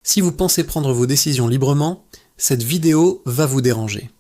Si vous pensez prendre vos décisions librement, cette vidéo va vous déranger.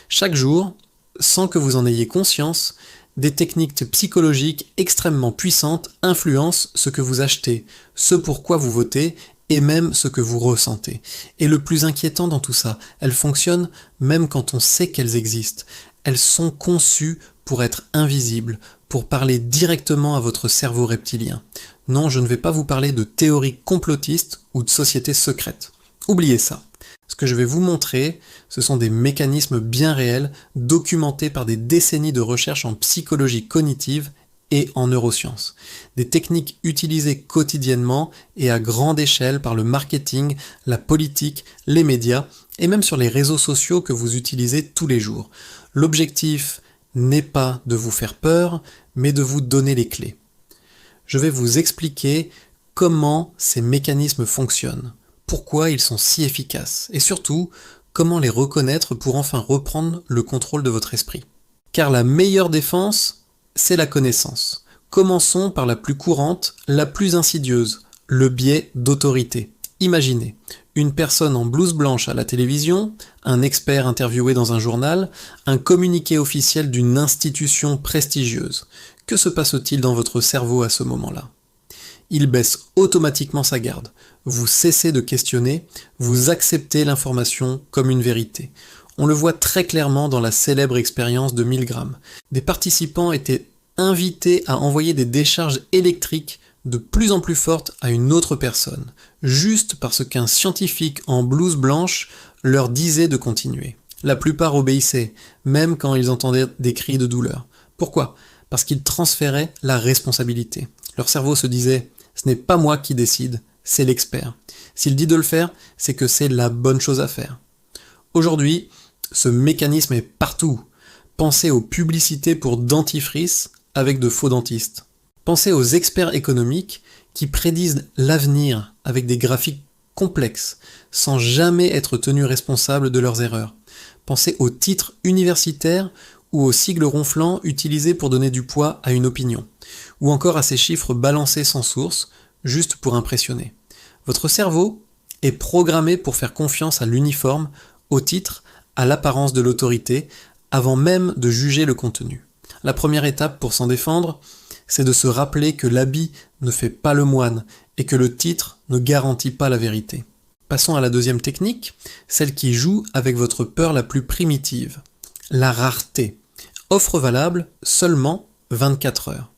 Chaque jour, sans que vous en ayez conscience, des techniques psychologiques extrêmement puissantes influencent ce que vous achetez, ce pour quoi vous votez et même ce que vous ressentez. Et le plus inquiétant dans tout ça, elles fonctionnent même quand on sait qu'elles existent. Elles sont conçues pour être invisibles, pour parler directement à votre cerveau reptilien. Non, je ne vais pas vous parler de théories complotistes ou de sociétés secrètes. Oubliez ça. Ce que je vais vous montrer, ce sont des mécanismes bien réels, documentés par des décennies de recherche en psychologie cognitive et en neurosciences. Des techniques utilisées quotidiennement et à grande échelle par le marketing, la politique, les médias et même sur les réseaux sociaux que vous utilisez tous les jours. L'objectif n'est pas de vous faire peur, mais de vous donner les clés. Je vais vous expliquer comment ces mécanismes fonctionnent, pourquoi ils sont si efficaces, et surtout, comment les reconnaître pour enfin reprendre le contrôle de votre esprit. Car la meilleure défense, c'est la connaissance. Commençons par la plus courante, la plus insidieuse, le biais d'autorité. Imaginez, une personne en blouse blanche à la télévision, un expert interviewé dans un journal, un communiqué officiel d'une institution prestigieuse. Que se passe-t-il dans votre cerveau à ce moment-là ? Il baisse automatiquement sa garde. Vous cessez de questionner, vous acceptez l'information comme une vérité. On le voit très clairement dans la célèbre expérience de Milgram. Des participants étaient invités à envoyer des décharges électriques de plus en plus fortes à une autre personne, juste parce qu'un scientifique en blouse blanche leur disait de continuer. La plupart obéissaient, même quand ils entendaient des cris de douleur. Pourquoi ? Parce qu'ils transféraient la responsabilité. Leur cerveau se disait « ce n'est pas moi qui décide, c'est l'expert. S'il dit de le faire, c'est que c'est la bonne chose à faire. » Aujourd'hui, ce mécanisme est partout. Pensez aux publicités pour dentifrice avec de faux dentistes. Pensez aux experts économiques qui prédisent l'avenir avec des graphiques complexes, sans jamais être tenus responsables de leurs erreurs. Pensez aux titres universitaires ou aux sigles ronflants utilisés pour donner du poids à une opinion, ou encore à ces chiffres balancés sans source, juste pour impressionner. Votre cerveau est programmé pour faire confiance à l'uniforme, au titre, à l'apparence de l'autorité, avant même de juger le contenu. La première étape pour s'en défendre, c'est de se rappeler que l'habit ne fait pas le moine et que le titre ne garantit pas la vérité. Passons à la deuxième technique, celle qui joue avec votre peur la plus primitive, la rareté. Offre valable seulement 24 heures.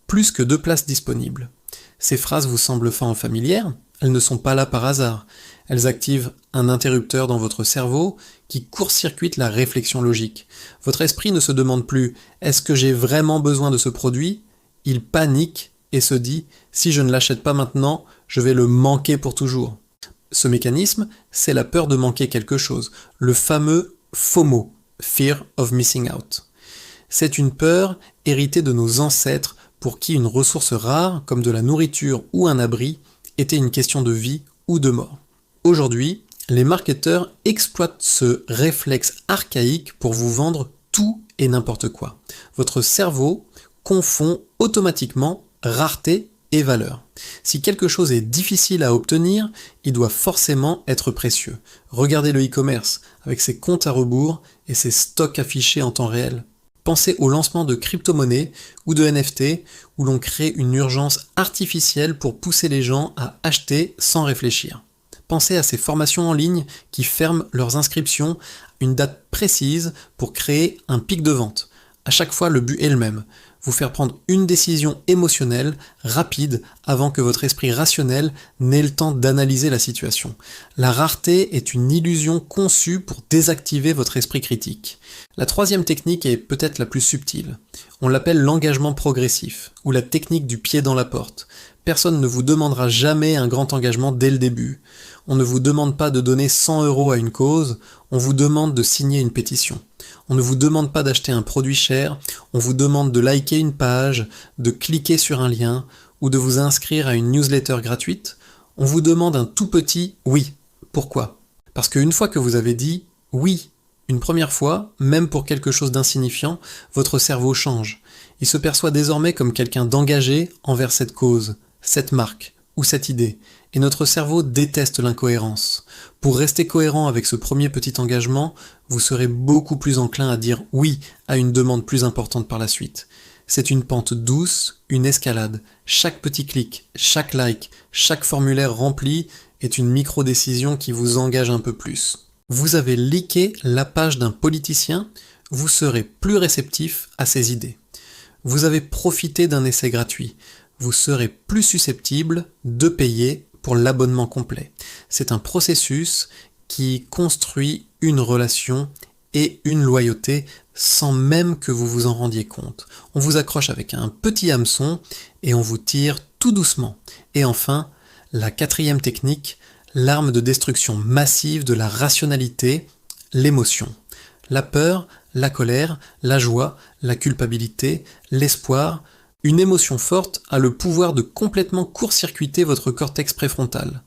Plus que 2 places disponibles. Ces phrases vous semblent familières ? Elles ne sont pas là par hasard. Elles activent un interrupteur dans votre cerveau qui court-circuite la réflexion logique. Votre esprit ne se demande plus « est-ce que j'ai vraiment besoin de ce produit ?» Il panique et se dit « si je ne l'achète pas maintenant, je vais le manquer pour toujours ». Ce mécanisme, c'est la peur de manquer quelque chose, le fameux FOMO, Fear of Missing Out. C'est une peur héritée de nos ancêtres pour qui une ressource rare, comme de la nourriture ou un abri, était une question de vie ou de mort. Aujourd'hui, les marketeurs exploitent ce réflexe archaïque pour vous vendre tout et n'importe quoi. Votre cerveau confond automatiquement rareté et valeur. Si quelque chose est difficile à obtenir, il doit forcément être précieux. Regardez le e-commerce, avec ses comptes à rebours et ses stocks affichés en temps réel. Pensez au lancement de crypto-monnaies ou de NFT, où l'on crée une urgence artificielle pour pousser les gens à acheter sans réfléchir. Pensez à ces formations en ligne qui ferment leurs inscriptions à une date précise pour créer un pic de vente. À chaque fois, le but est le même. Vous faire prendre une décision émotionnelle, rapide, avant que votre esprit rationnel n'ait le temps d'analyser la situation. La rareté est une illusion conçue pour désactiver votre esprit critique. La troisième technique est peut-être la plus subtile. On l'appelle l'engagement progressif, ou la technique du pied dans la porte. Personne ne vous demandera jamais un grand engagement dès le début. On ne vous demande pas de donner 100 € à une cause, on vous demande de signer une pétition. On ne vous demande pas d'acheter un produit cher, on vous demande de liker une page, de cliquer sur un lien ou de vous inscrire à une newsletter gratuite. On vous demande un tout petit « oui ». Pourquoi ? Parce qu'une fois que vous avez dit « oui », une première fois, même pour quelque chose d'insignifiant, votre cerveau change. Il se perçoit désormais comme quelqu'un d'engagé envers cette cause, cette marque ou cette idée, et notre cerveau déteste l'incohérence. Pour rester cohérent avec ce premier petit engagement, vous serez beaucoup plus enclin à dire oui à une demande plus importante par la suite. C'est une pente douce, une escalade. Chaque petit clic, chaque like, chaque formulaire rempli est une micro-décision qui vous engage un peu plus. Vous avez liké la page d'un politicien, vous serez plus réceptif à ses idées. Vous avez profité d'un essai gratuit, vous serez plus susceptible de payer pour l'abonnement complet. C'est un processus qui construit une relation et une loyauté sans même que vous vous en rendiez compte. On vous accroche avec un petit hameçon et on vous tire tout doucement. Et enfin, la quatrième technique, l'arme de destruction massive de la rationalité, l'émotion. La peur, la colère, la joie, la culpabilité, l'espoir. Une émotion forte a le pouvoir de complètement court-circuiter votre cortex préfrontal,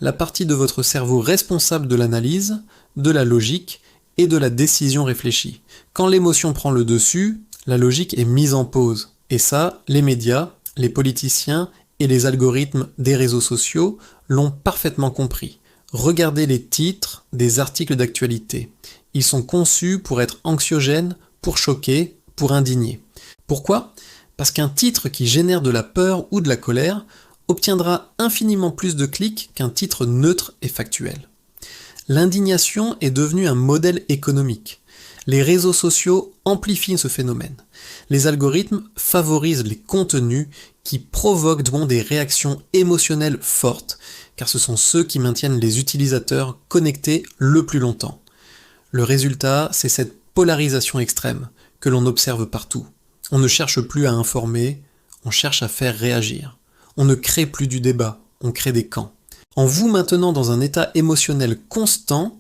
la partie de votre cerveau responsable de l'analyse, de la logique et de la décision réfléchie. Quand l'émotion prend le dessus, la logique est mise en pause. Et ça, les médias, les politiciens et les algorithmes des réseaux sociaux l'ont parfaitement compris. Regardez les titres des articles d'actualité. Ils sont conçus pour être anxiogènes, pour choquer, pour indigner. Pourquoi ? Parce qu'un titre qui génère de la peur ou de la colère obtiendra infiniment plus de clics qu'un titre neutre et factuel. L'indignation est devenue un modèle économique. Les réseaux sociaux amplifient ce phénomène. Les algorithmes favorisent les contenus qui provoquent donc des réactions émotionnelles fortes, car ce sont ceux qui maintiennent les utilisateurs connectés le plus longtemps. Le résultat, c'est cette polarisation extrême que l'on observe partout. On ne cherche plus à informer, on cherche à faire réagir. On ne crée plus du débat, on crée des camps. En vous maintenant dans un état émotionnel constant,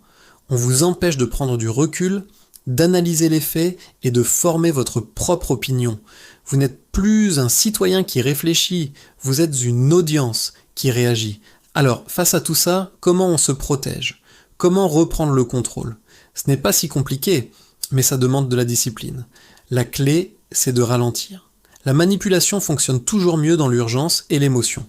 on vous empêche de prendre du recul, d'analyser les faits et de former votre propre opinion. Vous n'êtes plus un citoyen qui réfléchit, vous êtes une audience qui réagit. Alors, face à tout ça, comment on se protège ? Comment reprendre le contrôle ? Ce n'est pas si compliqué, mais ça demande de la discipline. La clé, c'est de ralentir. La manipulation fonctionne toujours mieux dans l'urgence et l'émotion.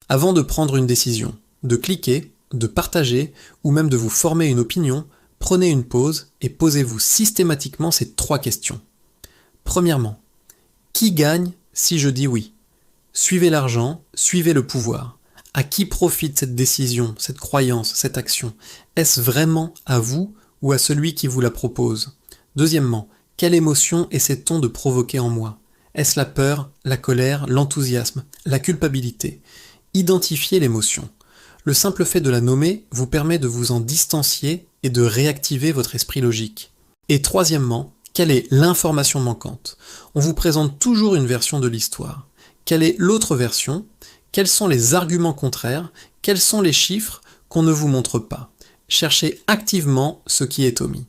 Avant de prendre une décision, de cliquer, de partager ou même de vous former une opinion, prenez une pause et posez-vous systématiquement ces 3 questions. Premièrement, qui gagne si je dis oui ? Suivez l'argent, suivez le pouvoir. À qui profite cette décision, cette croyance, cette action ? Est-ce vraiment à vous ou à celui qui vous la propose ? Deuxièmement, quelle émotion essaie-t-on de provoquer en moi ? Est-ce la peur, la colère, l'enthousiasme, la culpabilité ? Identifiez l'émotion. Le simple fait de la nommer vous permet de vous en distancier et de réactiver votre esprit logique. Et troisièmement, quelle est l'information manquante ? On vous présente toujours une version de l'histoire. Quelle est l'autre version ? Quels sont les arguments contraires ? Quels sont les chiffres qu'on ne vous montre pas ? Cherchez activement ce qui est omis.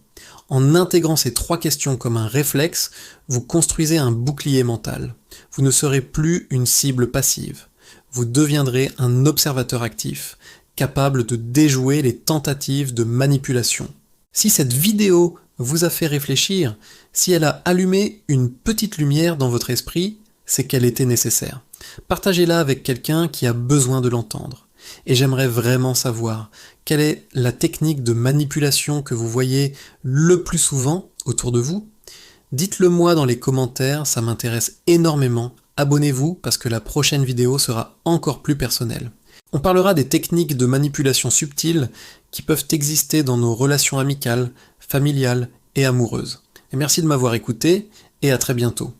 En intégrant ces 3 questions comme un réflexe, vous construisez un bouclier mental. Vous ne serez plus une cible passive. Vous deviendrez un observateur actif, capable de déjouer les tentatives de manipulation. Si cette vidéo vous a fait réfléchir, si elle a allumé une petite lumière dans votre esprit, c'est qu'elle était nécessaire. Partagez-la avec quelqu'un qui a besoin de l'entendre. Et j'aimerais vraiment savoir quelle est la technique de manipulation que vous voyez le plus souvent autour de vous. Dites-le moi dans les commentaires, ça m'intéresse énormément. Abonnez-vous parce que la prochaine vidéo sera encore plus personnelle. On parlera des techniques de manipulation subtiles qui peuvent exister dans nos relations amicales, familiales et amoureuses. Et merci de m'avoir écouté et à très bientôt.